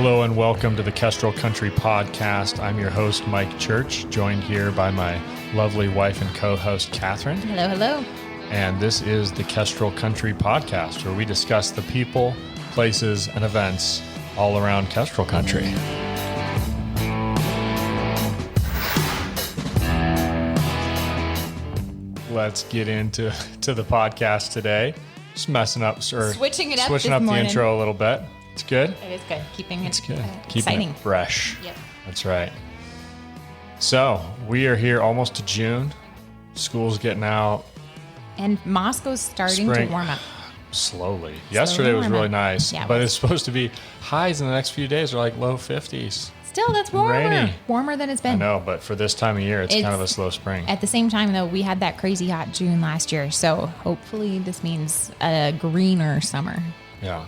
Hello and welcome to the Kestrel Country Podcast. I'm your host, Mike Church, joined here by my lovely wife and co-host, Catherine. Hello, hello. And this is the Kestrel Country Podcast, where we discuss the people, places, and events all around Kestrel Country. Let's get into the podcast today. Just messing up, or switching up the intro a little bit. It's good. It is good. Keeping it Keeping exciting. it fresh. Yep. That's right. So we are here almost to June. School's getting out. And Moscow's starting to warm up. Slowly. Yesterday was really nice. Yeah, but it's supposed to be highs in the next few days are like low 50s. Still, that's warmer. Rainy. Warmer than it's been. I know, but for this time of year, it's kind of a slow spring. At the same time, though, we had that crazy hot June last year. So hopefully this means a greener summer. Yeah.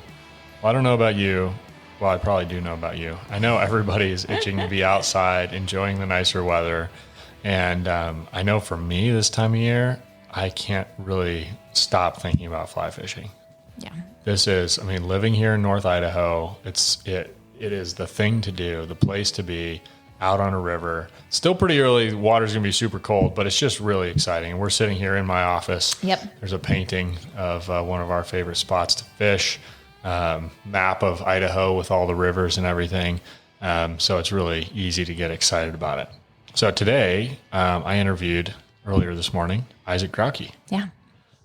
Well, I don't know about you. Well, I probably do know about you. I know everybody's itching to be outside, enjoying the nicer weather. And I know for me this time of year, I can't really stop thinking about fly fishing. Yeah. This is, living here in North Idaho, it is the thing to do, the place to be, out on a river. Still pretty early, the water's going to be super cold, but it's just really exciting. We're sitting here in my office. Yep. There's a painting of one of our favorite spots to fish. Map of Idaho with all the rivers and everything. So it's really easy to get excited about it. So today, I interviewed earlier this morning, Isaac Grauke. Yeah.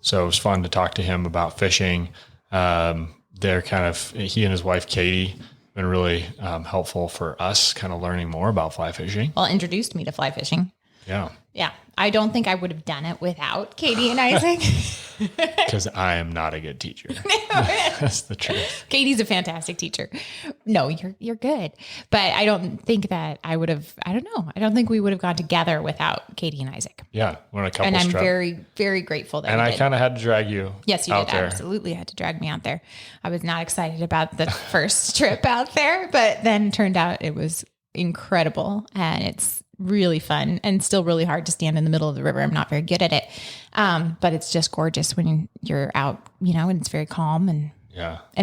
So it was fun to talk to him about fishing. He and his wife, Katie, been really helpful for us kind of learning more about fly fishing. Well, introduced me to fly fishing. Yeah. Yeah. I don't think I would have done it without Katie and Isaac. Because I am not a good teacher. That's the truth. Katie's a fantastic teacher. No, you're good. But I don't think that I would have, I don't know. I don't think we would have gone together without Katie and Isaac. Yeah. We're on a couple And I'm trip. very, very grateful that and I kind of had to drag you Yes, you out did. there. Absolutely had to drag me out there. I was not excited about the first trip out there, but then turned out it was incredible. And it's really fun and still really hard to stand in the middle of the river. I'm not very good at it. But it's just gorgeous when you're out, and it's very calm and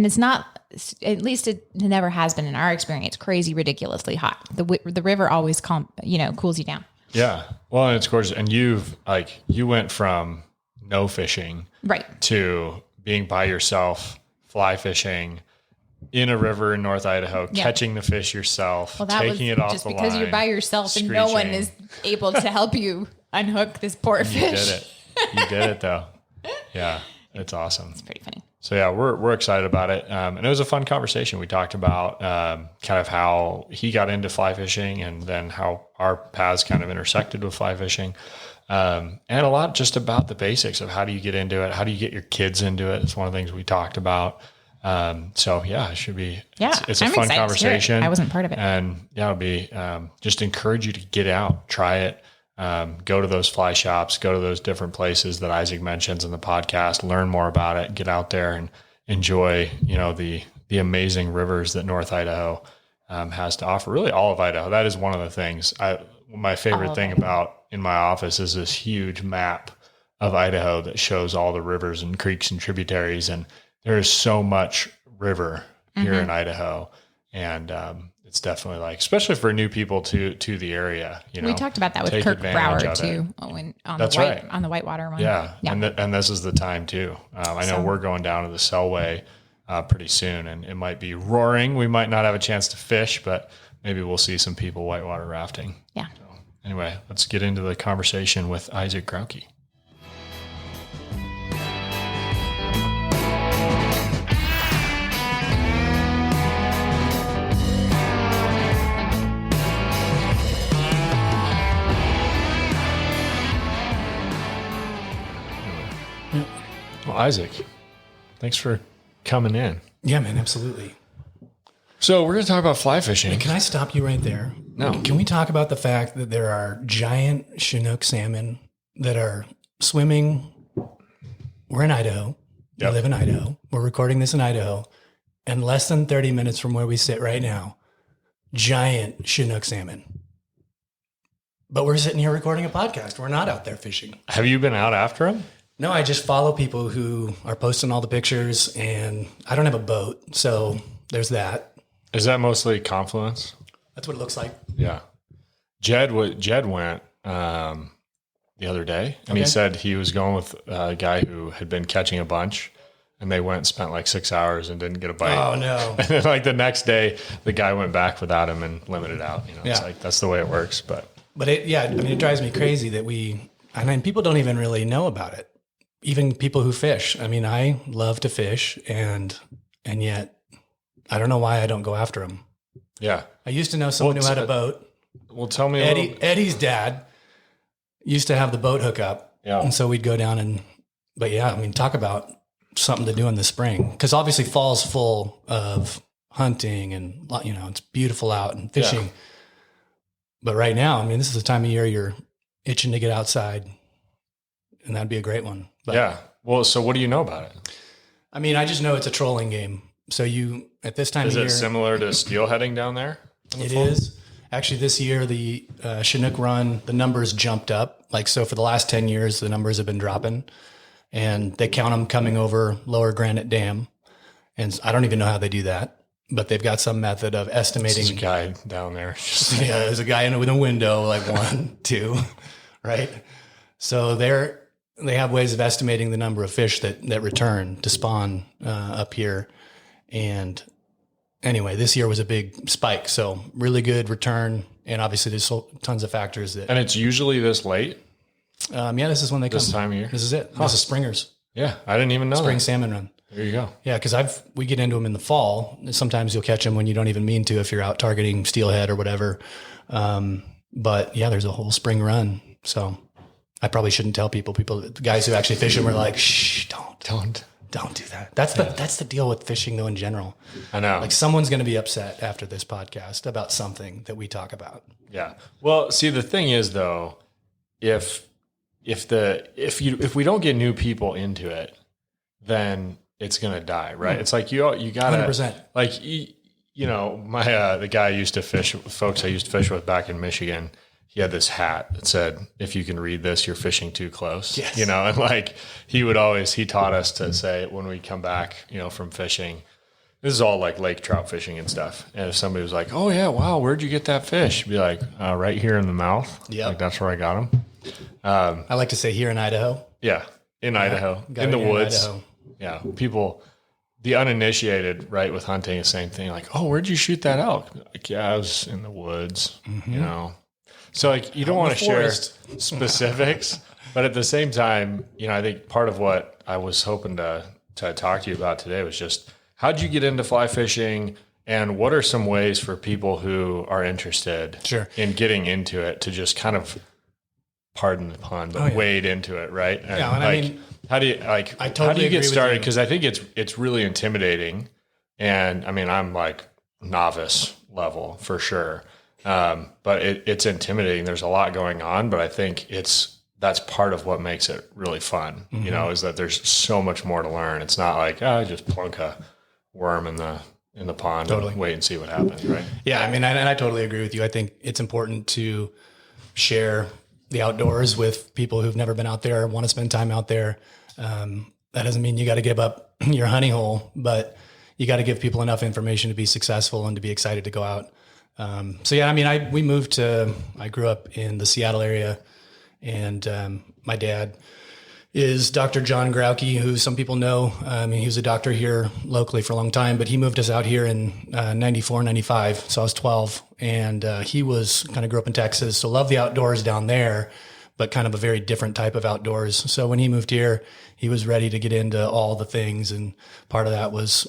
it's not, at least it never has been in our experience, crazy, ridiculously hot. The river always cools you down. Yeah. Well, and it's gorgeous. And you went from no fishing to being by yourself, fly fishing in a river in North Idaho, catching the fish yourself, taking it off the line. Just because you're by yourself screeching. And no one is able to help you unhook this poor fish. You did it. You did it though. Yeah. It's awesome. It's pretty funny. So yeah, we're excited about it. And it was a fun conversation. We talked about kind of how he got into fly fishing and then how our paths kind of intersected with fly fishing. And a lot just about the basics of how do you get into it? How do you get your kids into it? It's one of the things we talked about. So yeah, it should be, it's a fun conversation. I wasn't part of it. And yeah, it'll be, just encourage you to get out, try it, go to those fly shops, go to those different places that Isaac mentions in the podcast, learn more about it, get out there and enjoy, the amazing rivers that North Idaho, has to offer. Really all of Idaho. That is one of the things my favorite thing about in my office is this huge map of Idaho that shows all the rivers and creeks and tributaries. And there is so much river here in Idaho, and it's definitely especially for new people to the area. We talked about that with Kirk Brower too, on the Whitewater one. Yeah. And this is the time too. I know we're going down to the Selway pretty soon, and it might be roaring. We might not have a chance to fish, but maybe we'll see some people whitewater rafting. Yeah. So, anyway, let's get into the conversation with Isaac Grauke. Well, Isaac, thanks for coming in. Yeah, man, absolutely. So we're going to talk about fly fishing. Can I stop you right there? No. Can we talk about the fact that there are giant Chinook salmon that are swimming? We're in Idaho. Yep. We live in Idaho. We're recording this in Idaho. And less than 30 minutes from where we sit right now, giant Chinook salmon. But we're sitting here recording a podcast. We're not out there fishing. Have you been out after them? No, I just follow people who are posting all the pictures, and I don't have a boat, so there's that. Is that mostly confluence? That's what it looks like. Yeah. Jed went the other day, and he said he was going with a guy who had been catching a bunch, and they went and spent like 6 hours and didn't get a bite. Oh no! And then like the next day, the guy went back without him and limited out. It's like that's the way it works. But it drives me crazy that people don't even really know about it. Even people who fish. I mean, I love to fish, and yet I don't know why I don't go after them. Yeah, I used to know someone who had a boat. Well, tell me, Eddie's dad used to have the boat hookup. Yeah. And so we'd go down but talk about something to do in the spring. Because obviously fall's full of hunting and, it's beautiful out and fishing. Yeah. But right now, this is the time of year you're itching to get outside, and that'd be a great one. But, yeah. Well, so what do you know about it? I just know it's a trolling game. So at this time of year. Is it similar to steelheading down there? It is. Actually, this year, the Chinook run, the numbers jumped up. So for the last 10 years, the numbers have been dropping. And they count them coming over Lower Granite Dam. And I don't even know how they do that. But they've got some method of estimating. There's a guy down there. Yeah, there's a guy with a window, like 1, 2, right? So they have ways of estimating the number of fish that return to spawn up here. And anyway, this year was a big spike. So really good return. And obviously there's tons of factors that. And it's usually this late? This is when they come. This time of year? This is it. This is springers. Yeah, I didn't even know Spring that. salmon run. There you go. Yeah, because we get into them in the fall. Sometimes you'll catch them when you don't even mean to if you're out targeting steelhead or whatever. But yeah, there's a whole spring run. So I probably shouldn't tell people. The guys who actually fish them are like, shh, don't do that. That's the deal with fishing though in general. I know. Like someone's going to be upset after this podcast about something that we talk about. Yeah. Well, see, the thing is though, if we don't get new people into it, then it's going to die, right? It's like you got to 100%. Like my the guy I used to fish with back in Michigan, he had this hat that said, "If you can read this, you're fishing too close." Yes. And like he taught us to say when we come back, from fishing, this is all like lake trout fishing and stuff. And if somebody was like, "Oh yeah, wow, where'd you get that fish?" Be like, right here in the mouth. Yeah. Like that's where I got him. I like to say here in Idaho. Yeah. In Idaho, in the woods. Yeah. People, the uninitiated, right, with hunting, the same thing. Like, oh, where'd you shoot that elk? Like, yeah, I was in the woods, So like, you don't want to share specifics, but at the same time, I think part of what I was hoping to talk to you about today was just how'd you get into fly fishing, and what are some ways for people who are interested in getting into it to just kind of, pardon the pun, but wade into it, right? And how do you how do you get started? Because I think it's really intimidating, and I'm like novice level for sure. But it's intimidating. There's a lot going on, but I think that's part of what makes it really fun, is that there's so much more to learn. It's not like, just plunk a worm in the pond and wait and see what happens, right? Yeah, and I totally agree with you. I think it's important to share the outdoors with people who've never been out there, want to spend time out there. That doesn't mean you got to give up your honey hole, but you got to give people enough information to be successful and to be excited to go out. I grew up in the Seattle area, and my dad is Dr. John Grauke, who some people know. He was a doctor here locally for a long time, but he moved us out here in 94, 95. So I was 12, and he grew up in Texas. So loved the outdoors down there, but kind of a very different type of outdoors. So when he moved here, he was ready to get into all the things. And part of that was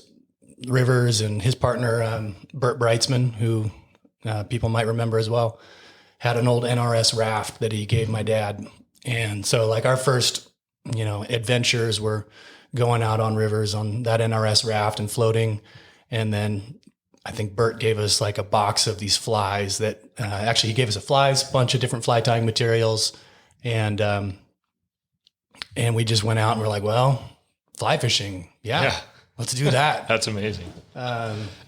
rivers, and his partner, Bert Breitzman, who people might remember as well, had an old NRS raft that he gave my dad. And so like our first, adventures were going out on rivers on that NRS raft and floating. And then I think Bert gave us like a box of these flies that actually he gave us a bunch of different fly tying materials. And we just went out and we're like, well, fly fishing. Yeah. Let's do that. That's amazing.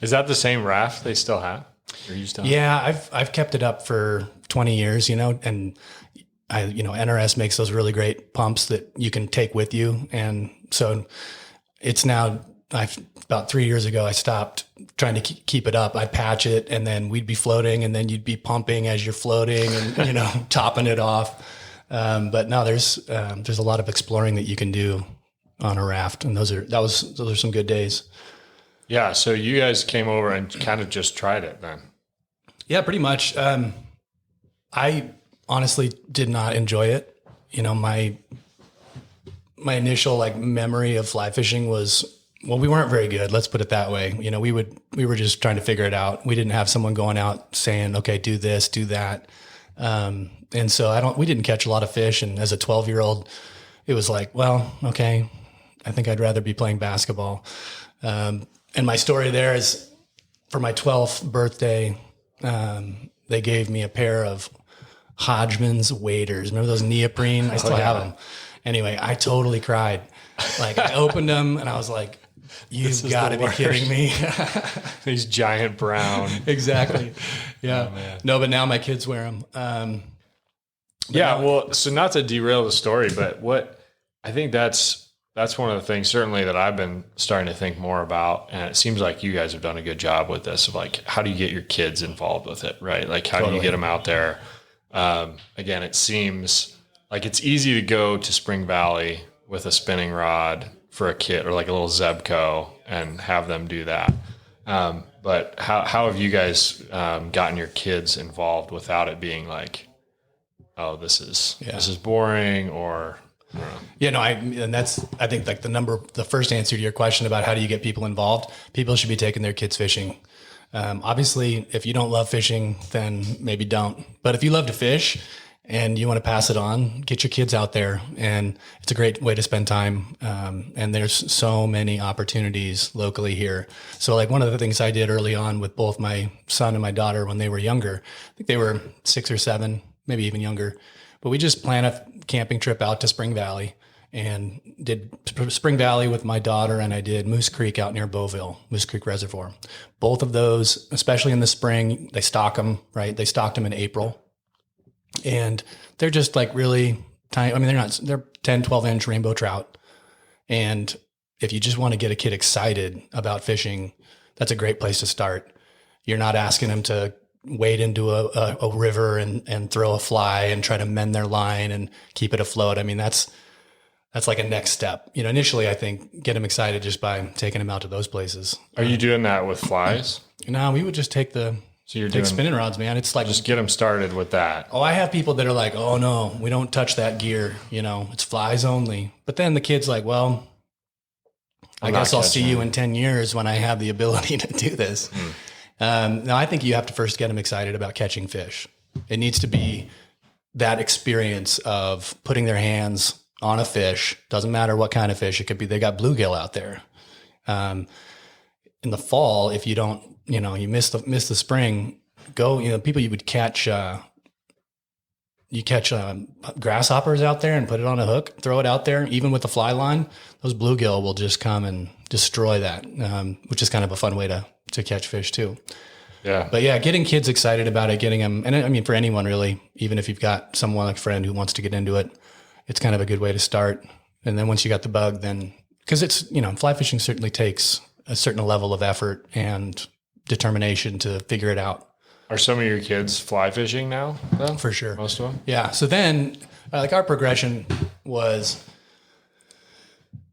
Is that the same raft they still have? Or you still have? Yeah, I've kept it up for 20 years, and NRS makes those really great pumps that you can take with you. And so it's now, about 3 years ago, I stopped trying to keep it up. I'd patch it and then we'd be floating and then you'd be pumping as you're floating and, topping it off. But no, there's a lot of exploring that you can do on a raft. And those are some good days. Yeah. So you guys came over and kind of just tried it then. Yeah, pretty much. I honestly did not enjoy it. My initial memory of fly fishing was, well, we weren't very good. Let's put it that way. We were just trying to figure it out. We didn't have someone going out saying, okay, do this, do that. And so we didn't catch a lot of fish. And as a 12-year-old, it was like, well, okay, I think I'd rather be playing basketball. And my story there is for my 12th birthday, they gave me a pair of Hodgman's waders. Remember those neoprene? I still have them. Anyway, I totally cried. I opened them and I was like, you've got to be kidding me. These giant brown. Exactly. Yeah. Oh, no, but now my kids wear them. Well, so not to derail the story, but I think that's one of the things certainly that I've been starting to think more about. And it seems like you guys have done a good job with this of how do you get your kids involved with it, right? How do you get them out there? Again, it seems like it's easy to go to Spring Valley with a spinning rod for a kid or a little Zebco and have them do that. But how have you guys gotten your kids involved without it being oh, this is boring or... I think the first answer to your question about how do you get people involved, people should be taking their kids fishing. Obviously, if you don't love fishing, then maybe don't. But if you love to fish and you want to pass it on, get your kids out there. And it's a great way to spend time. And there's so many opportunities locally here. So one of the things I did early on with both my son and my daughter when they were younger, I think they were 6 or 7, maybe even younger, but we just planned a camping trip out to Spring Valley and did Spring Valley with my daughter, and I did Moose Creek out near Beauville, Moose Creek Reservoir. Both of those, especially in the spring, they stock them, right? They stocked them in April. And they're just really tiny. I mean, they're 10, 12-inch rainbow trout. And if you just want to get a kid excited about fishing, that's a great place to start. You're not asking them to wade into a river and throw a fly and try to mend their line and keep it afloat. I mean, that's like a next step. Initially, I think get them excited just by taking them out to those places. Are you doing that with flies? No, we would just take spinning rods, man. It's just get them started with that. Oh, I have people that are like, oh no, we don't touch that gear. It's flies only. But then the kid's like, well, I guess I'll see you in 10 years when I have the ability to do this. Now, I think you have to first get them excited about catching fish. It needs to be that experience of putting their hands on a fish. Doesn't matter what kind of fish. It could be, they got bluegill out there. In the fall, if you don't, you miss the spring, people you would catch, you catch grasshoppers out there and put it on a hook, throw it out there, even with the fly line, those bluegill will just come and destroy that, which is kind of a fun way to catch fish too. Yeah. But yeah, getting kids excited about it, getting them, and I mean, for anyone really, even if you've got someone like a friend who wants to get into it, it's kind of a good way to start. And then once you got the bug, then, cause it's, fly fishing certainly takes a certain level of effort and determination to figure it out. Are some of your kids fly fishing now, though? For sure. Most of them? Yeah. So then our progression was,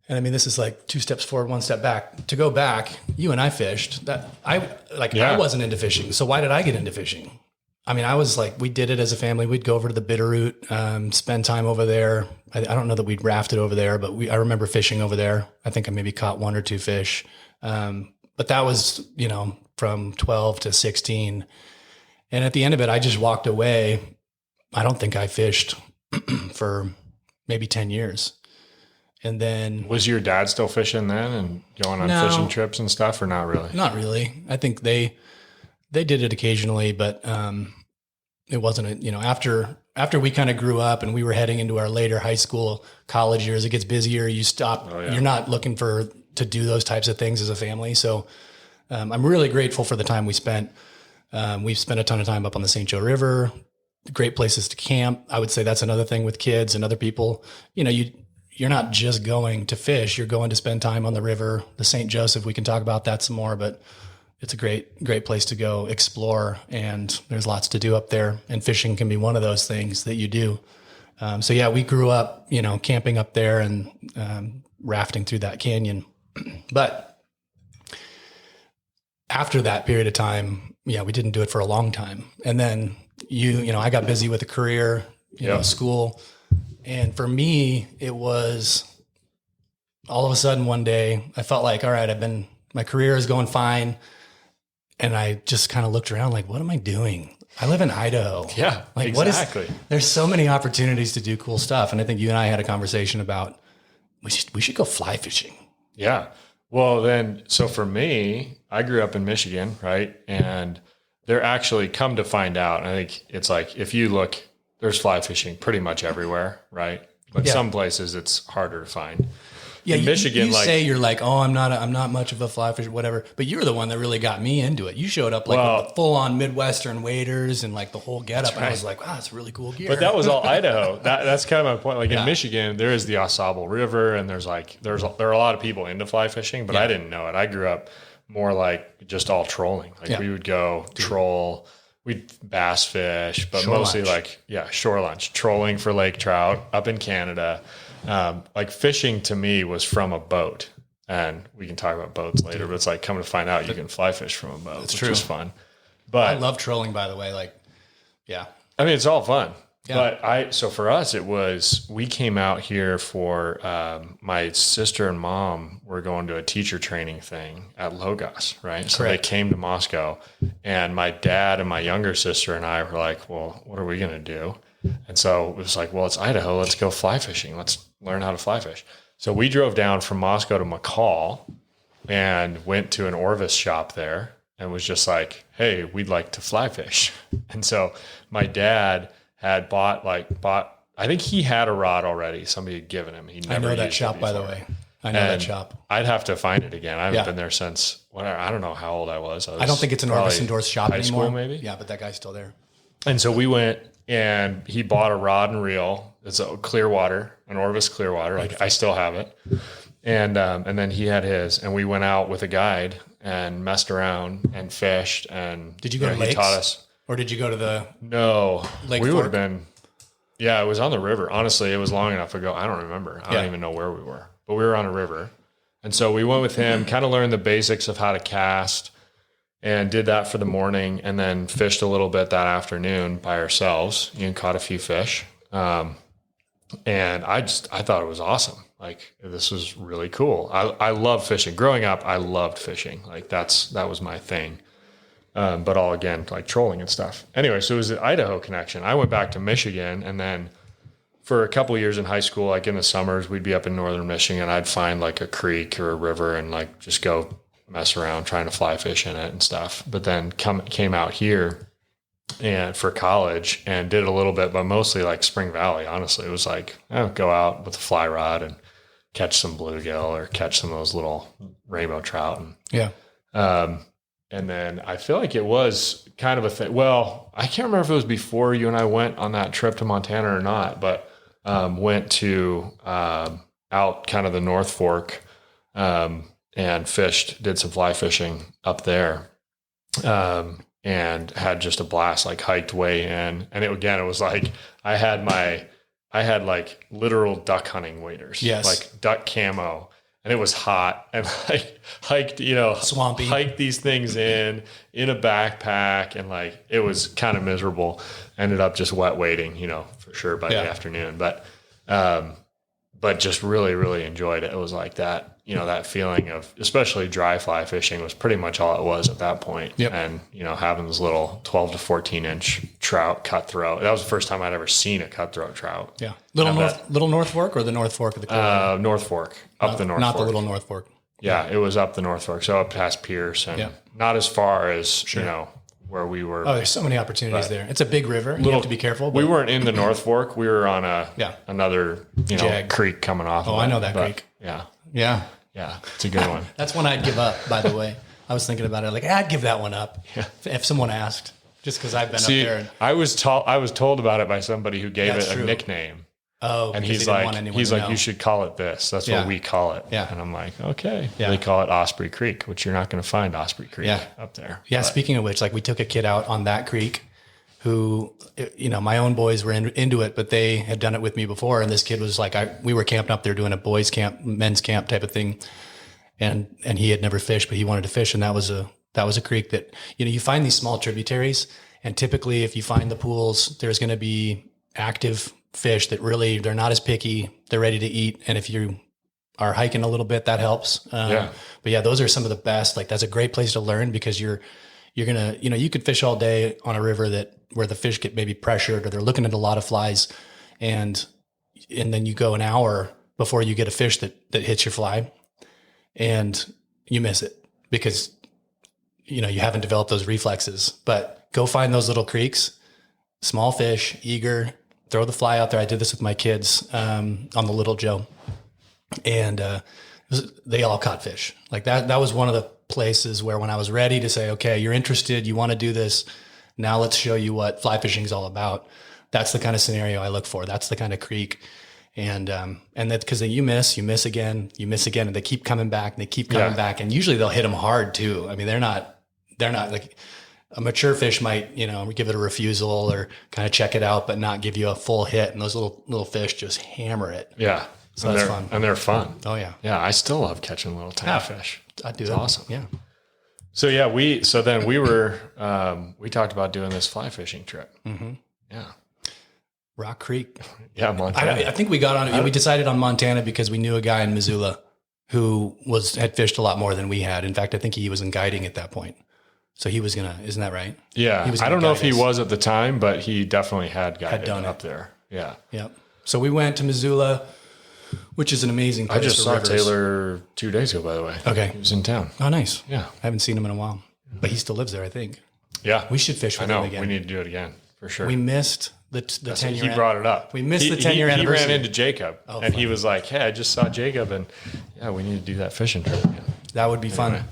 and I mean, this is 2 steps forward, 1 step back. To go back, you and I fished. I wasn't into fishing. So why did I get into fishing? I mean, I was we did it as a family. We'd go over to the Bitterroot, spend time over there. I don't know that we'd rafted over there, but I remember fishing over there. I think I maybe caught 1 or 2 fish. But that was, from 12 to 16. And at the end of it, I just walked away. I don't think I fished for maybe 10 years. And then... Was your dad still fishing then and going on fishing trips and stuff, or not really? Not really. I think they did it occasionally, but it wasn't, after we kind of grew up and we were heading into our later high school, college years, it gets busier. You stop. Oh, yeah. You're not looking to do those types of things as a family. So I'm really grateful for the time we spent. We've spent a ton of time up on the St. Joe River, great places to camp. I would say that's another thing with kids and other people. You're not just going to fish, you're going to spend time on the river, the St. Joseph. We can talk about that some more, but it's a great place to go explore, and there's lots to do up there, and fishing can be one of those things that you do. So yeah, we grew up, camping up there and rafting through that canyon. But after that period of time, we didn't do it for a long time. And then I got busy with a career, school. And for me, it was all of a sudden one day I felt like, all right, my career is going fine. And I just kind of looked around like, what am I doing? I live in Idaho. Yeah, like exactly. There's so many opportunities to do cool stuff. And I think you and I had a conversation about, we should go fly fishing. Yeah. Well, so for me, I grew up in Michigan, right? And they're actually, come to find out, I think it's like, if you look, there's fly fishing pretty much everywhere, right? But some places it's harder to find. Yeah, in Michigan, you say you're like, oh, I'm not much of a fly fisher, whatever. But you're the one that really got me into it. You showed up with the full on Midwestern waders and like the whole getup. And I was like, wow, that's really cool gear. But that was all Idaho. That's kind of my point. Like in Michigan, there is the Ausable River, and there are a lot of people into fly fishing, but I didn't know it. I grew up more like just all trolling. Like we would go troll. We'd bass fish, but mostly shore lunch, trolling for lake trout up in Canada. Like fishing to me was from a boat, and we can talk about boats later, but it's like coming to find out you can fly fish from a boat, which is fun. But I love trolling, by the way. I mean, it's all fun. Yeah. But so for us, we came out here for, my sister and mom were going to a teacher training thing at Logos, right? So they came to Moscow, and my dad and my younger sister and I were like, well, what are we going to do? And so it was like, well, it's Idaho. Let's go fly fishing. Let's learn how to fly fish. So we drove down from Moscow to McCall and went to an Orvis shop there and was just like, hey, we'd like to fly fish. And so my dad had bought, I think he had a rod already. Somebody had given him. I know that shop, by the way. I know that shop. I'd have to find it again. I haven't been there since, I don't know how old I was. I don't think it's an Orvis endorsed shop high anymore. School, maybe? Yeah, but that guy's still there. And so we went, and he bought a rod and reel. It's a Clearwater, an Orvis Clearwater. Like I still have it. And then he had his, and we went out with a guide and messed around and fished. And did you go to lakes? He taught us. Or did you go to the Lake we Fork? Would have been. Yeah, it was on the river. Honestly, it was long enough ago. I don't remember. I don't even know where we were, but we were on a river. And so we went with him, kind of learned the basics of how to cast, and did that for the morning, and then fished a little bit that afternoon by ourselves and caught a few fish. And I thought it was awesome. Like, this was really cool. I love fishing. Growing up, I loved fishing. Like that was my thing. But all again, like trolling and stuff. Anyway, so it was the Idaho connection. I went back to Michigan, and then for a couple of years in high school, like in the summers, we'd be up in northern Michigan. I'd find like a creek or a river and like just go mess around trying to fly fish in it and stuff. But then came out here and for college and did a little bit, but mostly like Spring Valley. Honestly, it was like, go out with a fly rod and catch some bluegill or catch some of those little rainbow trout. And then I feel like it was kind of a thing. Well, I can't remember if it was before you and I went on that trip to Montana or not, but went to out kind of the North Fork and did some fly fishing up there, and had just a blast. Like hiked way in, and it was like I had like literal duck hunting waders, like duck camo. And it was hot, and like hiked, swampy, hiked these things in a backpack, and like it was kind of miserable. Ended up just wet wading, for sure by the afternoon. But just really, really enjoyed it. It was like that, that feeling of, especially dry fly fishing was pretty much all it was at that point. Yep. And, having this little 12 to 14 inch trout cutthroat. That was the first time I'd ever seen a cutthroat trout. Yeah. Little North Fork or the North Fork of the Clearwater? North Fork, up the North Fork. Not the little North Fork. Yeah, it was up the North Fork. So up past Pierce and not as far as, where we were. Oh, there's so many opportunities there. It's a big river. You have to be careful. We weren't in the North Fork. We were on another, creek coming off. Oh, I know that creek. Yeah. Yeah. Yeah. It's a good one. That's one I'd give up, by the way. I was thinking about it. Like, I'd give that one up if someone asked, just because I've been up there. I was told about it by somebody who gave it a nickname. Oh, And because he's he didn't like, want anyone to know. you should call it this. That's Yeah. what we call it. Yeah. And I'm like, okay. Yeah. They call it Osprey Creek, which you're not going to find Osprey Creek Yeah. up there. Yeah. But, Speaking of which, like we took a kid out on that creek who, you know, my own boys were into it, but they had done it with me before. And this kid was like, we were camping up there doing a boys camp, men's camp type of thing. And he had never fished, but he wanted to fish. And that was a creek that, you know, you find these small tributaries, and typically if you find the pools, there's going to be active fish that really, they're not as picky. They're ready to eat. And if you are hiking a little bit, that helps. But yeah, those are some of the best. Like that's a great place to learn, because you're going to, you know, you could fish all day on a river where the fish get maybe pressured or they're looking at a lot of flies. And then you go an hour before you get a fish that hits your fly, and you miss it because, you know, you haven't developed those reflexes. But go find those little creeks, small fish, eager, throw the fly out there. I did this with my kids on the Little Joe, and they all caught fish. Like that was one of the places where when I was ready to say, okay, you're interested, you want to do this, now let's show you what fly fishing is all about. That's the kind of scenario I look for. That's the kind of creek. And that, because you miss again, and they keep coming back, and they keep coming back. And usually they'll hit them hard too. I mean, they're not like a mature fish might, you know, give it a refusal or kind of check it out, but not give you a full hit. And those little fish just hammer it. Yeah. So that's fun. And they're fun. Oh yeah. Yeah. I still love catching little tiny fish. I do. It's awesome. Yeah. So yeah, we talked about doing this fly fishing trip. Mm-hmm. Yeah. Rock Creek. Yeah. Montana. I think we got on, we decided on Montana because we knew a guy in Missoula who had fished a lot more than we had. In fact, I think he was in guiding at that point. So he was isn't that right? Yeah. I don't know if he was at the time, but he definitely had guided up there. Yeah. Yep. So we went to Missoula, which is an amazing place. I just saw rivers. Taylor 2 days ago, by the way. Okay. He was in town. Oh, nice. Yeah. I haven't seen him in a while, but he still lives there, I think. Yeah. We should fish with him again. We need to do it again for sure. We missed the 10-year. He brought it up. We missed the 10-year anniversary. He ran into Jacob, and he was like, "Hey, I just saw Jacob, and yeah, we need to do that fishing trip again." That would be fun.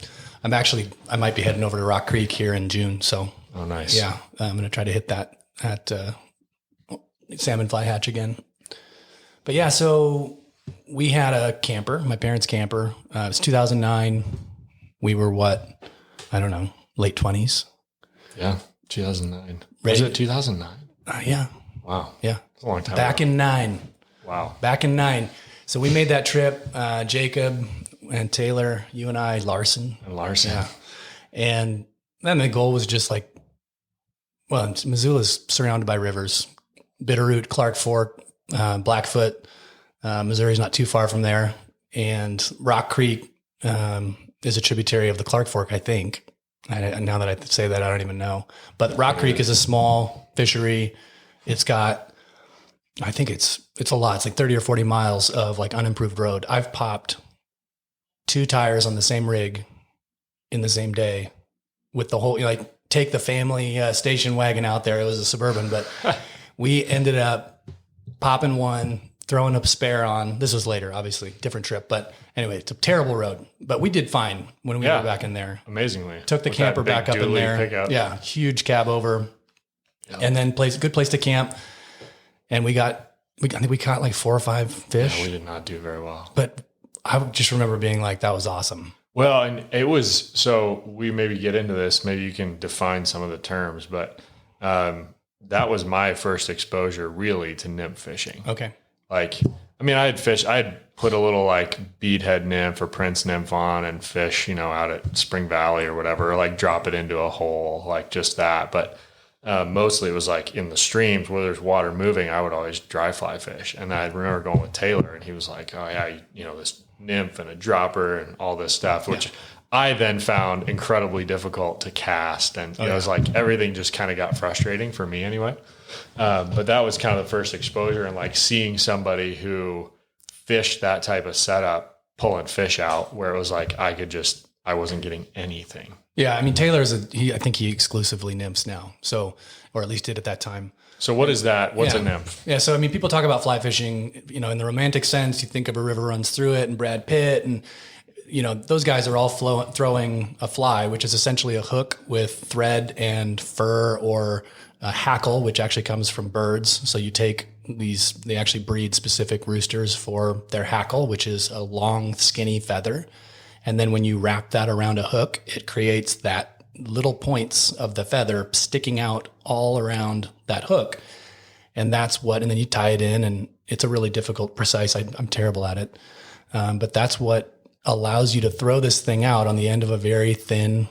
I might be heading over to Rock Creek here in June. So, oh, nice. Yeah, I'm going to try to hit that salmon fly hatch again. But yeah, so we had a camper, my parents' camper. It was 2009. We were I don't know, late 20s. Yeah, 2009. Ready? Was it 2009? Yeah. Wow. Yeah. It's a long time Back ago. in 9. Wow. Back in 9. So we made that trip, Jacob and Taylor, you and I, Larson. Yeah. And then the goal was just like, well, Missoula's surrounded by rivers, Bitterroot, Clark Fork, Blackfoot, Missouri's not too far from there. And Rock Creek is a tributary of the Clark Fork, I think. Now that I say that, I don't even know. But Rock Creek is a small fishery. It's got, I think it's a lot. It's like 30 or 40 miles of like unimproved road. I've popped 2 tires on the same rig in the same day with the whole, like take the family station wagon out there. It was a Suburban, but we ended up popping one, throwing a spare on. This was later, obviously, different trip. But anyway, it's a terrible road. But we did fine when we were back in there. Amazingly. Took the camper back up in there. Pickup. Yeah, huge cab over. Yep. And then good place to camp. And I think we caught like 4 or 5 fish. Yeah, we did not do very well. But I just remember being like, that was awesome. Well, and it was, so we maybe get into this, maybe you can define some of the terms, but that was my first exposure really to nymph fishing. Okay. Like, I mean, I had put a little like beadhead nymph or prince nymph on and fish, out at Spring Valley or whatever, or like drop it into a hole, like just that. But mostly it was like in the streams where there's water moving, I would always dry fly fish. And I remember going with Taylor and he was like, oh yeah, this nymph and a dropper and all this stuff, which I then found incredibly difficult to cast. And it was like everything just kind of got frustrating for me anyway. But that was kind of the first exposure, and like seeing somebody who fished that type of setup pulling fish out where it was like I wasn't getting anything. Yeah, I mean Taylor I think he exclusively nymphs now, so, or at least did at that time. So what is that? What's a nymph? Yeah, so I mean people talk about fly fishing, in the romantic sense. You think of a river runs through it and Brad Pitt and those guys are all throwing a fly, which is essentially a hook with thread and fur or a hackle, which actually comes from birds. So you take they actually breed specific roosters for their hackle, which is a long, skinny feather. And then when you wrap that around a hook, it creates that little points of the feather sticking out all around that hook. And and then you tie it in, and it's a really difficult, precise, I'm terrible at it. But that's what allows you to throw this thing out on the end of a very thin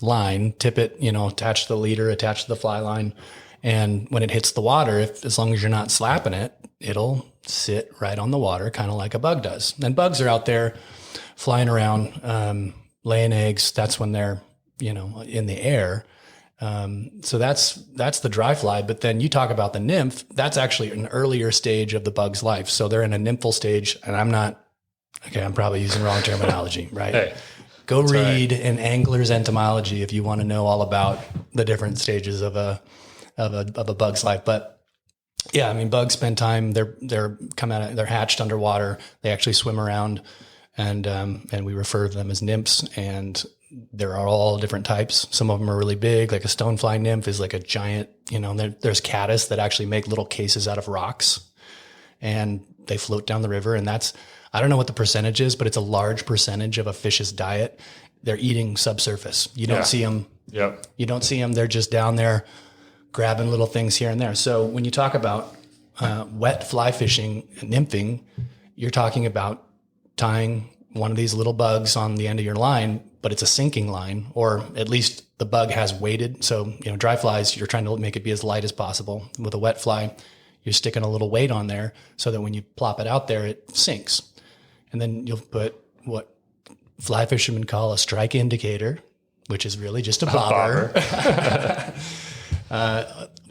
line, tip it, attach to the leader, attach to the fly line. And when it hits the water, as long as you're not slapping it, it'll sit right on the water, kind of like a bug does. And bugs are out there flying around, laying eggs. That's when they're, in the air. So that's the dry fly. But then you talk about the nymph, that's actually an earlier stage of the bug's life. So they're in a nymphal stage, and I'm probably using wrong terminology, right? Hey, go read an angler's entomology if you want to know all about the different stages of a bug's life. But yeah, I mean, bugs spend time, they're hatched underwater. They actually swim around, and we refer to them as nymphs, and there are all different types. Some of them are really big, like a stonefly nymph is like a giant, there's caddis that actually make little cases out of rocks, and they float down the river. And I don't know what the percentage is, but it's a large percentage of a fish's diet. They're eating subsurface. You don't see them. Yep. You don't see them. They're just down there grabbing little things here and there. So when you talk about wet fly fishing and nymphing, you're talking about tying one of these little bugs on the end of your line, but it's a sinking line, or at least the bug has weighted. So, dry flies, you're trying to make it be as light as possible. With a wet fly, you're sticking a little weight on there so that when you plop it out there, it sinks. And then you'll put what fly fishermen call a strike indicator, which is really just a bobber.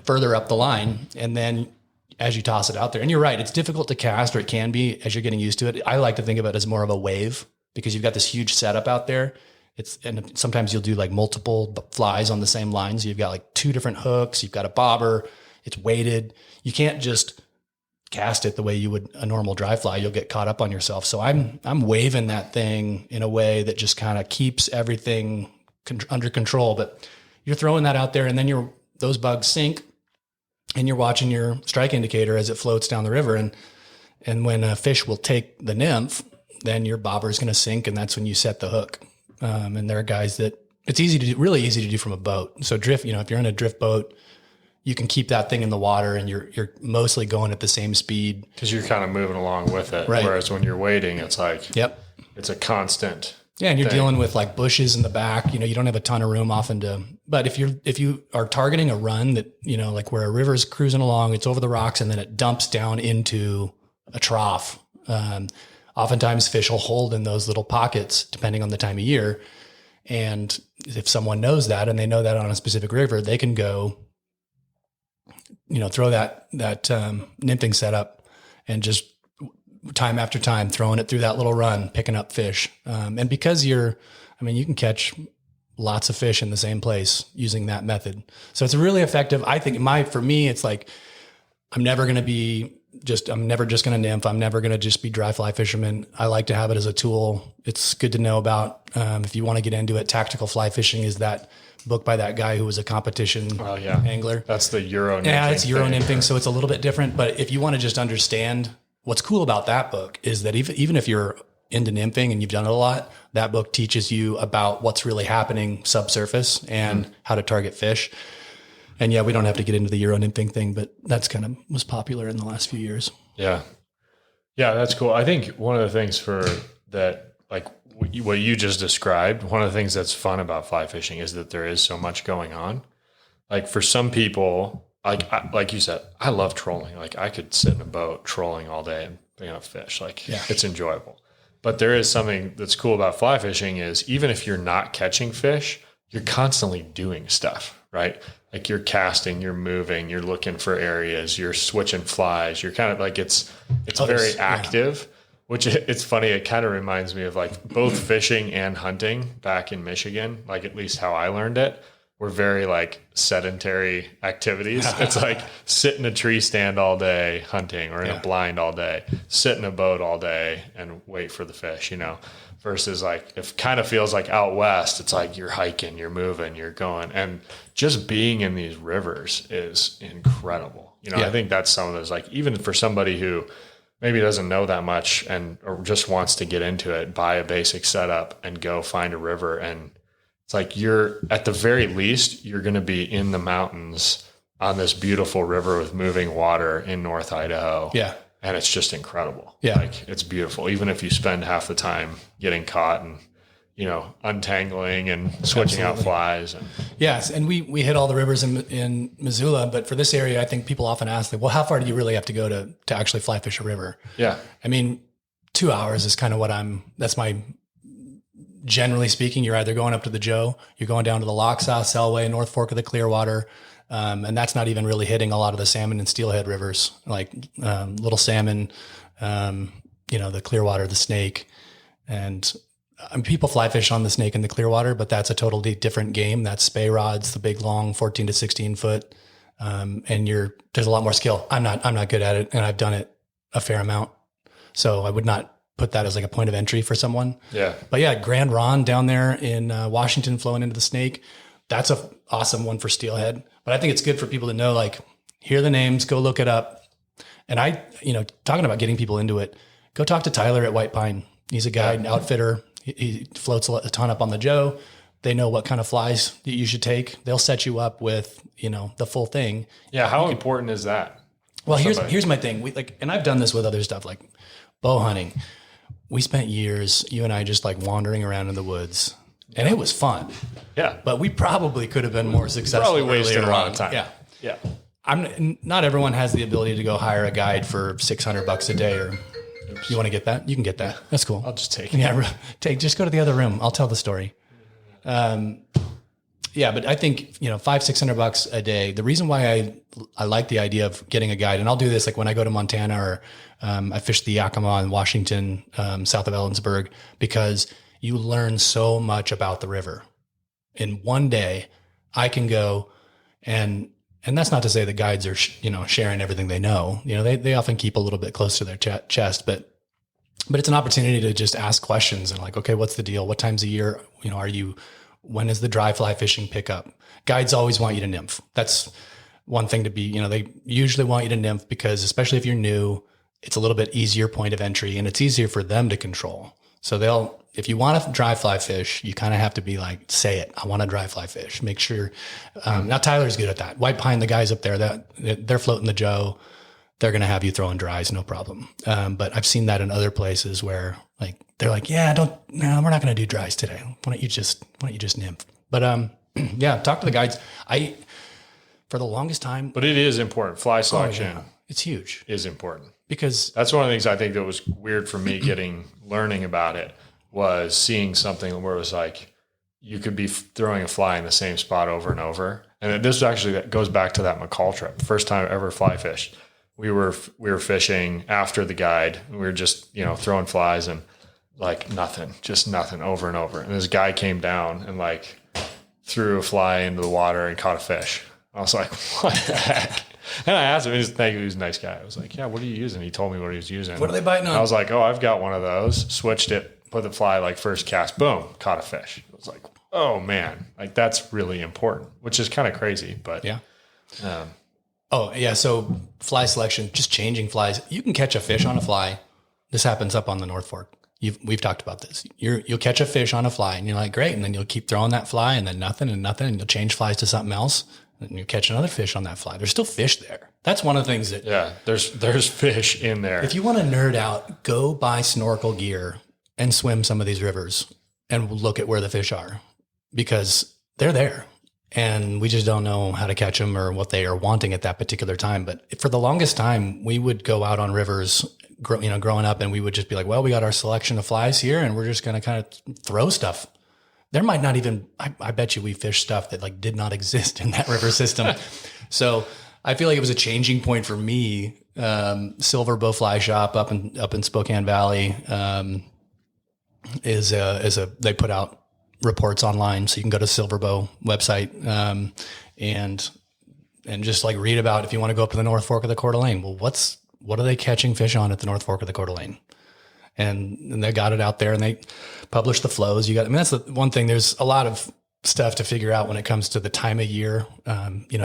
Further up the line. And then as you toss it out there, and you're right, it's difficult to cast, or it can be as you're getting used to it. I like to think of it as more of a wave, because you've got this huge setup out there. And sometimes you'll do like multiple flies on the same line. So you've got like 2 different hooks, you've got a bobber, it's weighted. You can't just cast it the way you would a normal dry fly. You'll get caught up on yourself. So I'm waving that thing in a way that just kind of keeps everything under control. But you're throwing that out there, and then those bugs sink, and you're watching your strike indicator as it floats down the river. And when a fish will take the nymph, then your bobber is going to sink, and that's when you set the hook. And there are guys that it's really easy to do from a boat. So drift, if you're in a drift boat, you can keep that thing in the water, and you're mostly going at the same speed, because you're kind of moving along with it. Right. Whereas when you're waiting, it's like, yep, it's a constant. Yeah. And you're dealing with like bushes in the back, you don't have a ton of room often but if you are targeting a run that, like where a river's cruising along, it's over the rocks and then it dumps down into a trough. Oftentimes fish will hold in those little pockets depending on the time of year. And if someone knows that, and they know that on a specific river, they can go, throw that nymphing setup and just time after time, throwing it through that little run, picking up fish. And because you can catch lots of fish in the same place using that method. So it's really effective. I think for me, it's like, I'm never just going to nymph. I'm never going to just be dry fly fisherman. I like to have it as a tool. It's good to know about. If you want to get into it, Tactical Fly Fishing is that book by that guy who was a competition angler. That's the Euro nymphing. Yeah, it's Euro nymphing. So it's a little bit different. But if you want to just understand, what's cool about that book is that even if you're into nymphing and you've done it a lot, that book teaches you about what's really happening subsurface and how to target fish. And yeah, we don't have to get into the Euro nymphing thing, but that's kind of was popular in the last few years. Yeah. Yeah, that's cool. I think one of the things for that, like what you just described, one of the things that's fun about fly fishing is that there is so much going on. Like for some people, like you said, I love trolling. Like I could sit in a boat trolling all day and bring up fish. Like it's enjoyable. But there is something that's cool about fly fishing is even if you're not catching fish, you're constantly doing stuff, right? Like you're casting, you're moving, you're looking for areas, you're switching flies. You're kind of like, it's very active, which it's funny. It kind of reminds me of like both fishing and hunting back in Michigan, like at least how I learned it were very like sedentary activities. It's like sit in a tree stand all day hunting, or in a blind all day, sit in a boat all day and wait for the fish, you know, versus like, it kind of feels like out west, it's like you're hiking, you're moving, you're going, and just being in these rivers is incredible. You know, I think that's some of those, like, even for somebody who maybe doesn't know that much or just wants to get into it, buy a basic setup and go find a river. And it's like, you're at the very least, you're going to be in the mountains on this beautiful river with moving water in North Idaho. Yeah. And it's just incredible. Yeah. Like, it's beautiful. Even if you spend half the time getting caught and, you know, untangling and switching out flies. And yes. And we hit all the rivers in Missoula, but for this area, I think people often ask, like, well, how far do you really have to go to actually fly fish a river? Yeah. I mean, 2 hours is kind of that's my, generally speaking, you're either going up to the Joe, you're going down to the Lock, South Selway, North Fork of the Clearwater. And that's not even really hitting a lot of the salmon and steelhead rivers, like Little Salmon, you know, the Clearwater, the Snake. And people fly fish on the Snake and the Clearwater, but that's a totally different game. That's spay rods, the big, long 14 to 16 foot. And there's a lot more skill. I'm not good at it, and I've done it a fair amount. So I would not put that as like a point of entry for someone. Yeah. But yeah, Grand Ronde down there in Washington flowing into the Snake. That's a awesome one for steelhead. But I think it's good for people to know, like, hear the names, go look it up. And talking about getting people into it, go talk to Tyler at White Pine. He's a guide, outfitter. He floats a ton up on the Joe. They know what kind of flies that you should take. They'll set you up with, you know, the full thing. Yeah. How important is that? Well, here's my thing. And I've done this with other stuff like bow hunting. We spent years, you and I, just like wandering around in the woods, and it was fun. Yeah. But we probably could have been more successful. Probably wasted a lot of time. Yeah. Yeah. Not everyone has the ability to go hire a guide for $600 a day, or you want to get that? You can get that. That's cool. I'll just take it. Yeah. Just go to the other room. I'll tell the story. Yeah, but I think, you know, $500-$600 a day. The reason why I like the idea of getting a guide, and I'll do this like when I go to Montana, or I fish the Yakima in Washington, south of Ellensburg, because you learn so much about the river. In one day, I can go and that's not to say the guides are sharing everything they know. You know, they often keep a little bit close to their chest, but it's an opportunity to just ask questions and like, okay, what's the deal? What times a year, you know, when is the dry fly fishing pickup? Guides always want you to nymph. That's one thing to be, you know, they usually want you to nymph because, especially if you're new, it's a little bit easier point of entry and it's easier for them to control. So if you want to dry fly fish, you kind of have to be like, say it, I want to dry fly fish. Make sure. Now Tyler's good at that. White Pine, the guys up there, they're floating the Joe. They're going to have you throwing dries, no problem. But I've seen that in other places where like, they're like, we're not going to do dries today. Why don't you just nymph? But yeah, talk to the guides. For the longest time. But it is important. Fly selection. Oh, yeah. It's huge. Is important. Because that's one of the things I think that was weird for me learning about it, was seeing something where it was like, you could be throwing a fly in the same spot over and over. And this actually that goes back to that McCall trip. First time I ever fly fished. We were fishing after the guide. We were just, you know, throwing flies and like just nothing over and over. And this guy came down and like threw a fly into the water and caught a fish. I was like, what the heck? And I asked him, he was a nice guy. I was like, yeah, what are you using? He told me what he was using. What are they biting on? I was like, oh, I've got one of those. Switched it, put the fly like first cast, boom, caught a fish. I was like, oh man, like that's really important, which is kind of crazy, but yeah. Oh yeah. So fly selection, just changing flies. You can catch a fish on a fly. This happens up on the North Fork. We've talked about this. You'll catch a fish on a fly and you're like, great. And then you'll keep throwing that fly and then nothing and nothing. And you'll change flies to something else. And you catch another fish on that fly. There's still fish there. That's one of the things that... Yeah, there's fish in there. If you want to nerd out, go buy snorkel gear and swim some of these rivers and look at where the fish are, because they're there. And we just don't know how to catch them or what they are wanting at that particular time. But for the longest time, we would go out on rivers, growing up, and we would just be like, well, we got our selection of flies here and we're just going to kind of throw stuff. There might not even, I bet you we fished stuff that like did not exist in that river system. So I feel like it was a changing point for me. Silver Bow Fly Shop up in Spokane Valley they put out reports online. So you can go to Silverbow website and just like read about if you want to go up to the North Fork of the Coeur d'Alene. Well, what are they catching fish on at the North Fork of the Coeur d'Alene? And they got it out there and they publish the flows. That's the one thing. There's a lot of stuff to figure out when it comes to the time of year.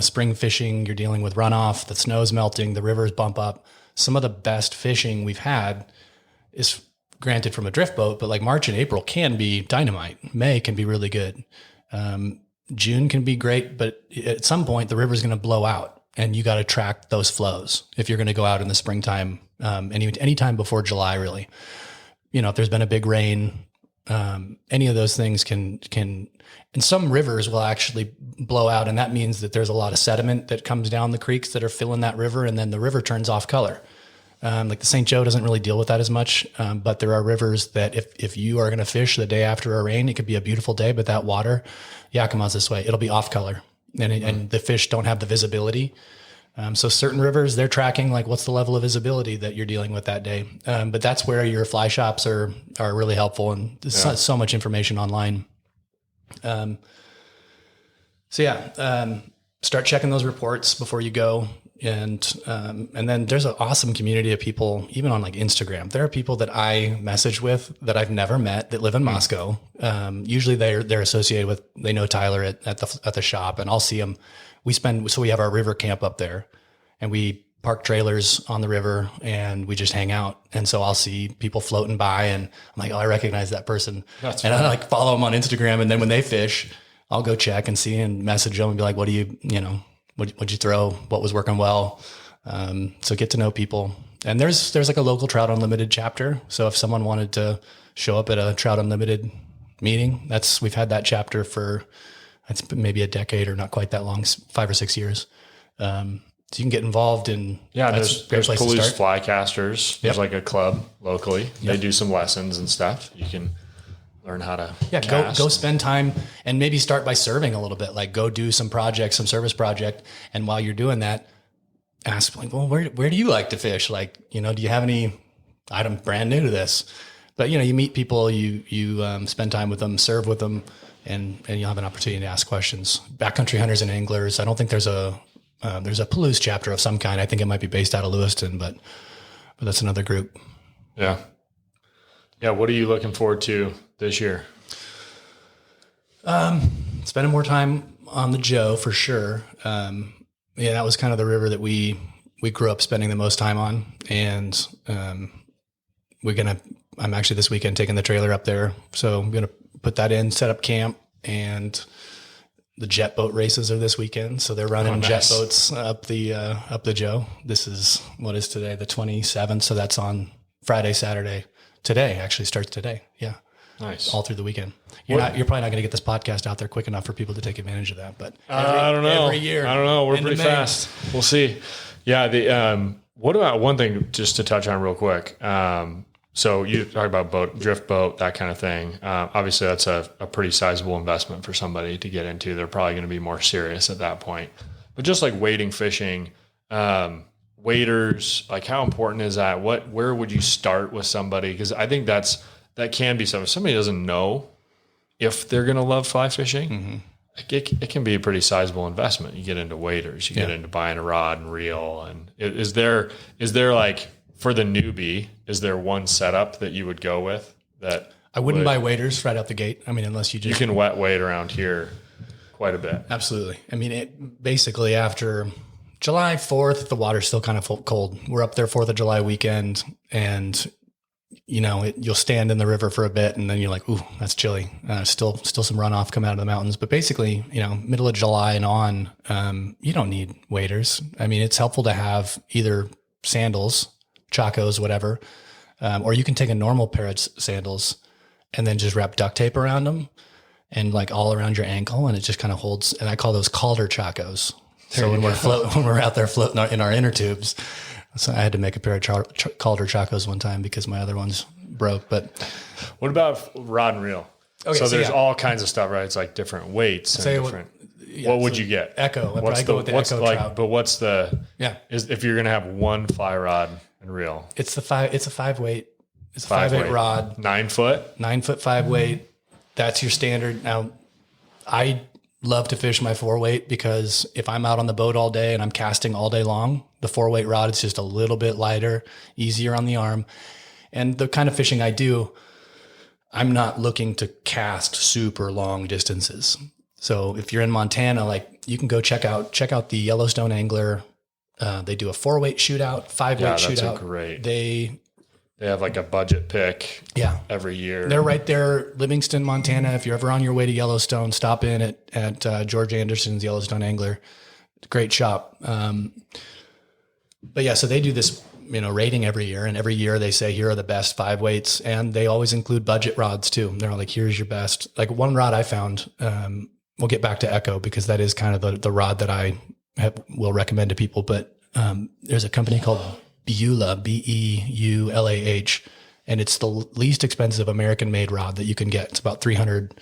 Spring fishing, you're dealing with runoff, the snow's melting, the rivers bump up. Some of the best fishing we've had is granted from a drift boat, but like March and April can be dynamite. May can be really good. June can be great, but at some point the river's going to blow out and you got to track those flows if you're going to go out in the springtime, anytime before July, really. If there's been a big rain, any of those things can, and some rivers will actually blow out. And that means that there's a lot of sediment that comes down the creeks that are filling that river. And then the river turns off color. Like the St. Joe doesn't really deal with that as much. But there are rivers that if you are going to fish the day after a rain, it could be a beautiful day, but that water, Yakima's this way, it'll be off color and the fish don't have the visibility. So certain rivers, they're tracking like what's the level of visibility that you're dealing with that day. But that's where your fly shops are really helpful. And there's so much information online. Start checking those reports before you go. And then there's an awesome community of people, even on like Instagram. There are people that I message with that I've never met that live in Moscow. Usually they're associated with, they know Tyler at the shop, and I'll see them. We have our river camp up there and we park trailers on the river and we just hang out. And so I'll see people floating by and I'm like, oh, I recognize that person. I like follow them on Instagram. And then when they fish, I'll go check and see and message them and be like, what do you, what'd you throw? What was working well? So get to know people. And there's like a local Trout Unlimited chapter. So if someone wanted to show up at a Trout Unlimited meeting, we've had that chapter for, it's maybe a decade or not quite that long, 5 or 6 years. So you can get involved in. Yeah, there's Palouse fly casters. There's like a club locally. They do some lessons and stuff. You can learn how to cast. Go spend time and maybe start by serving a little bit. Like go do some service project. And while you're doing that, ask like, well, where do you like to fish? Like, do you have any item brand new to this? But you meet people, you spend time with them, serve with them, and you'll have an opportunity to ask questions. Backcountry hunters and anglers. I don't think there's a Palouse chapter of some kind. I think it might be based out of Lewiston, but that's another group. Yeah. Yeah. What are you looking forward to this year? Spending more time on the Joe for sure. That was kind of the river that we grew up spending the most time on. And, I'm actually this weekend taking the trailer up there. So I'm going to put that in, set up camp, and the jet boat races are this weekend. So they're running jet boats up the Joe. This is what is today, the 27th. So that's on Friday, Saturday. Today actually starts today. Yeah. Nice. All through the weekend. You're probably not going to get this podcast out there quick enough for people to take advantage of that, but I don't know. Every year. I don't know. We're pretty fast. We'll see. Yeah. What about one thing just to touch on real quick? So you talk about drift boat, that kind of thing. Obviously that's a pretty sizable investment for somebody to get into. They're probably going to be more serious at that point, but just like wading fishing, waders, like how important is that? Where would you start with somebody? Cause I think that can be something. If somebody doesn't know if they're going to love fly fishing, it can be a pretty sizable investment. You get into waders, you get into buying a rod and reel. And is there like, for the newbie, is there one setup that you would go with that? I wouldn't buy waders right out the gate. I mean, unless you can wet wade around here quite a bit. Absolutely. I mean, it basically after July 4th, the water's still kind of cold. We're up there 4th of July weekend and you'll stand in the river for a bit and then you're like, ooh, that's chilly. Still some runoff coming out of the mountains, but basically, middle of July and on, you don't need waders. I mean, it's helpful to have either sandals, Chacos, whatever. Or you can take a normal pair of sandals and then just wrap duct tape around them and like all around your ankle. And it just kind of holds. And I call those Calder Chacos. So when we're out there floating in our inner tubes. So I had to make a pair of Calder Chacos one time because my other ones broke. But what about rod and reel? Okay, so there's all kinds of stuff, right? It's like different weights and different. What would you get? Echo. What's the like? Trout. But what's the? Yeah. Is if you're gonna have one fly rod and reel? It's a 5 weight. It's a 5 weight rod. 9 foot. 9 foot 5 weight. That's your standard. Now, I love to fish my 4-weight because if I'm out on the boat all day and I'm casting all day long, the 4-weight rod is just a little bit lighter, easier on the arm. And the kind of fishing I do, I'm not looking to cast super long distances. So if you're in Montana, like you can go check out the Yellowstone Angler. They do a 4-weight shootout, 5-weight shootout. That's great. They have like a budget pick every year. They're right there, Livingston, Montana. If you're ever on your way to Yellowstone, stop in at George Anderson's Yellowstone Angler. Great shop. But yeah, so they do this, rating every year, and every year they say, here are the best 5-weights, and they always include budget rods too. They're like, here's your best. Like one rod I found, we'll get back to Echo because that is kind of the rod that I will recommend to people. But there's a company called Beulah, Beulah, and it's the least expensive American-made rod that you can get. It's about $300.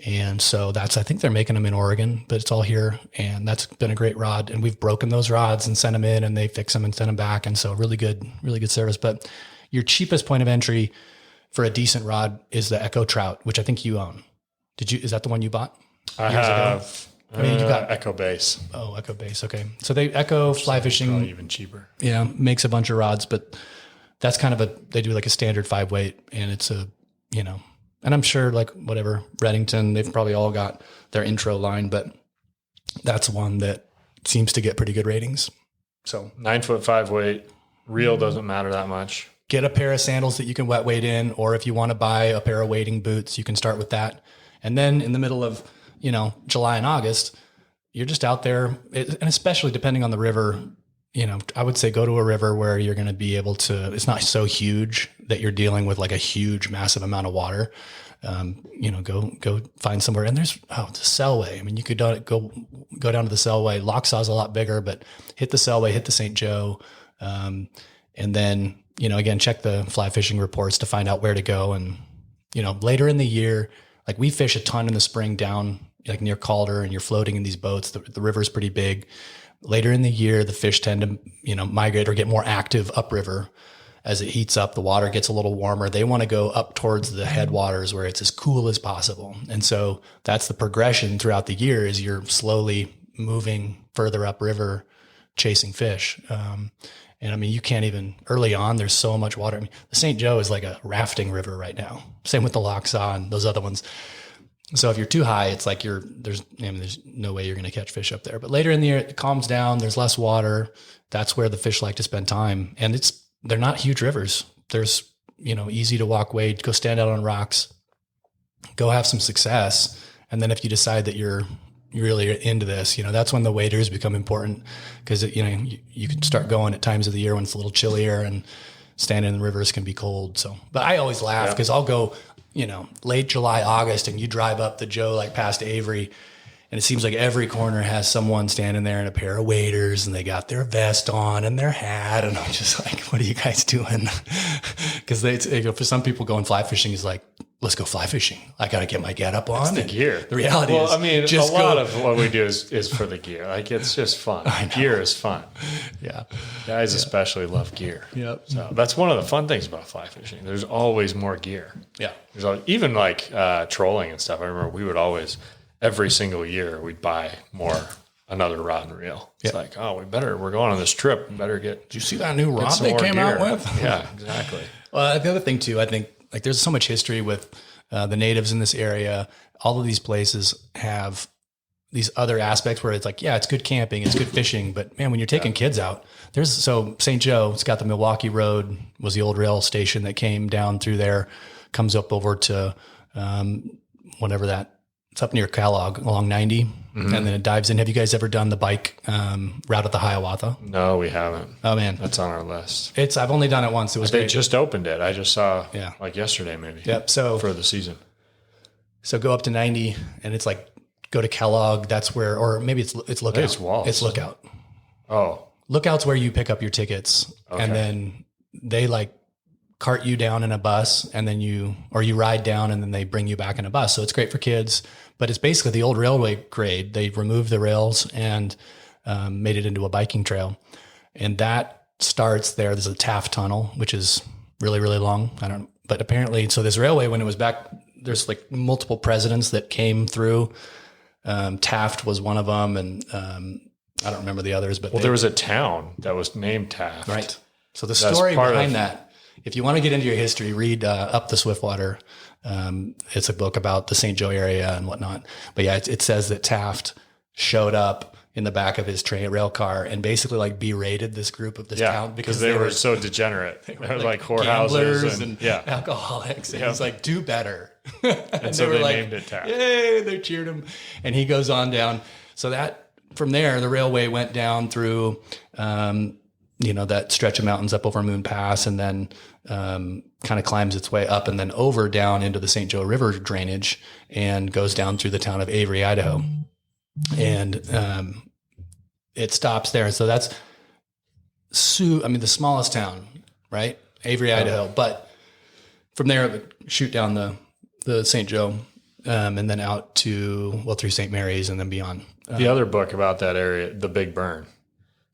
And so I think they're making them in Oregon, but it's all here. And that's been a great rod. And we've broken those rods and sent them in, and they fix them and send them back. And so really good service. But your cheapest point of entry for a decent rod is the Echo Trout, which I think you own. Is that the one you bought? I have. I mean, you got Echo Base. Oh, Echo Base. Okay. So Echo Fly Fishing. Probably even cheaper. Yeah. Makes a bunch of rods, but that's kind of they do like a standard 5-weight, and it's and I'm sure like whatever Redington, they've probably all got their intro line, but that's one that seems to get pretty good ratings. So 9-foot 5-weight reel doesn't matter that much. Get a pair of sandals that you can wet weight in, or if you want to buy a pair of wading boots, you can start with that. And then in the middle of, July and August, you're just out there, and especially depending on the river, I would say go to a river where you're going to be able to, it's not so huge that you're dealing with like a huge, massive amount of water. Go find somewhere. And there's, the Selway. I mean, you could go down to the Selway. Locksaw's a lot bigger, but hit the Selway, hit the St. Joe. And then, again, check the fly fishing reports to find out where to go. And, later in the year, like we fish a ton in the spring down like near Calder, and you're floating in these boats. The river's pretty big. Later in the year, the fish tend to, migrate or get more active upriver. As it heats up, the water gets a little warmer. They want to go up towards the headwaters where it's as cool as possible. And so that's the progression throughout the year, is you're slowly moving further upriver, chasing fish. And I mean, you can't even, early on, there's so much water. I mean, the St. Joe is like a rafting river right now. Same with the Locksaw and those other ones. So if you're too high, it's like there's no way you're going to catch fish up there. But later in the year, it calms down. There's less water. That's where the fish like to spend time. And they're not huge rivers. There's, easy to walk wade, go stand out on rocks, go have some success. And then if you decide that you're really into this, that's when the waders become important, because, you can start going at times of the year when it's a little chillier and standing in the rivers can be cold. So, but I always laugh because I'll go, late July, August, and you drive up the Joe, like past Avery, and it seems like every corner has someone standing there in a pair of waders, and they got their vest on and their hat. And I'm just like, what are you guys doing? Because for some people, going fly fishing is like, let's go fly fishing. I got to get my get up on. It's the gear. The reality is, I mean, a lot of what we do is for the gear. Like, it's just fun. Gear is fun. Yeah. Guys especially love gear. Yep. So that's one of the fun things about fly fishing. There's always more gear. Yeah. There's even like trolling and stuff. I remember we would always, every single year, we'd buy another rod and reel. It's like, we're going on this trip. We better get. Did you see that new rod they came out with? Yeah, exactly. Well, the other thing too, I think, like there's so much history with the natives in this area. All of these places have these other aspects where it's like, it's good camping, it's good fishing, but man, when you're taking kids out, so St. Joe, it's got the Milwaukee Road, was the old rail station that came down through there, comes up over to it's up near Kellogg along 90, and then it dives in. Have you guys ever done the bike route at the Hiawatha? No, we haven't. Oh man, that's on our list. I've only done it once. It was They just opened it. I just saw like yesterday maybe. Yep. So for the season. So go up to 90, and it's like go to Kellogg. That's where, or maybe it's Lookout. It's Walls. It's Lookout. Oh, Lookout's where you pick up your tickets, and then they like cart you down in a bus, and then you ride down, and then they bring you back in a bus. So it's great for kids, but it's basically the old railway grade. They removed the rails and made it into a biking trail. And that starts there. There's a Taft Tunnel, which is really, really long. I don't know, But apparently, so this railway, when it was back, there's like multiple presidents that came through. Taft was one of them, and I don't remember the others. But there was a town that was named Taft. Right. So the story behind that, if you want to get into your history, read Up the Swiftwater. It's a book about the St. Joe area and whatnot. But yeah, it says that Taft showed up in the back of his rail car and basically like berated this group of this town because they were so degenerate. They were like whorehouses and alcoholics. And he's like, do better. And so they named it Taft. Yay, they cheered him. And he goes on down. So that from there, the railway went down through, that stretch of mountains up over Moon Pass, and then kind of climbs its way up and then over down into the St. Joe River drainage and goes down through the town of Avery, Idaho. And it stops there. So that's the smallest town, right? Avery, Idaho. But from there, it would shoot down the St. Joe and then out to, through St. Mary's and then beyond. The other book about that area, The Big Burn.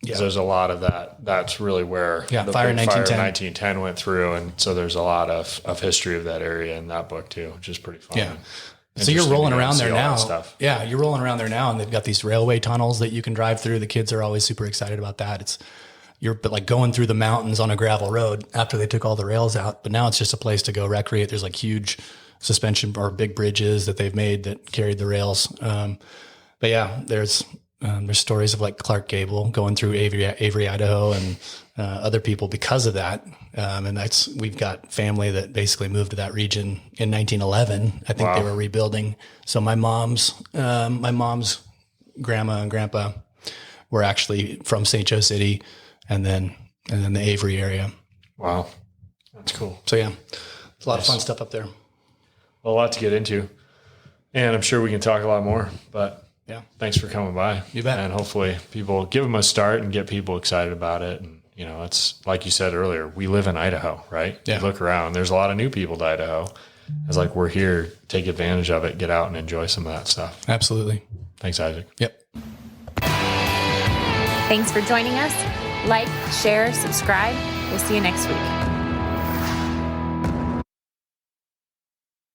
Yeah. There's a lot of that. That's really where the fire in 1910 went through. And so there's a lot of history of that area in that book too, which is pretty fun. Yeah. So you're rolling around there now. Yeah, you're rolling around there now, and they've got these railway tunnels that you can drive through. The kids are always super excited about that. You're like going through the mountains on a gravel road after they took all the rails out, but now it's just a place to go recreate. There's like huge suspension or big bridges that they've made that carried the rails. But yeah, there's stories of like Clark Gable going through Avery, Idaho, and other people because of that. And we've got family that basically moved to that region in 1911. I think they were rebuilding. So my mom's grandma and grandpa were actually from St. Joe City, and then the Avery area. Wow. That's cool. So yeah, it's a lot of fun stuff up there. Well, a lot to get into, and I'm sure we can talk a lot more, but yeah, thanks for coming by. You bet. And hopefully people give them a start and get people excited about it. And, it's like you said earlier, we live in Idaho, right? Yeah. You look around, there's a lot of new people to Idaho. It's like, we're here, take advantage of it, get out and enjoy some of that stuff. Absolutely. Thanks, Isaac. Yep. Thanks for joining us. Like, share, subscribe. We'll see you next week.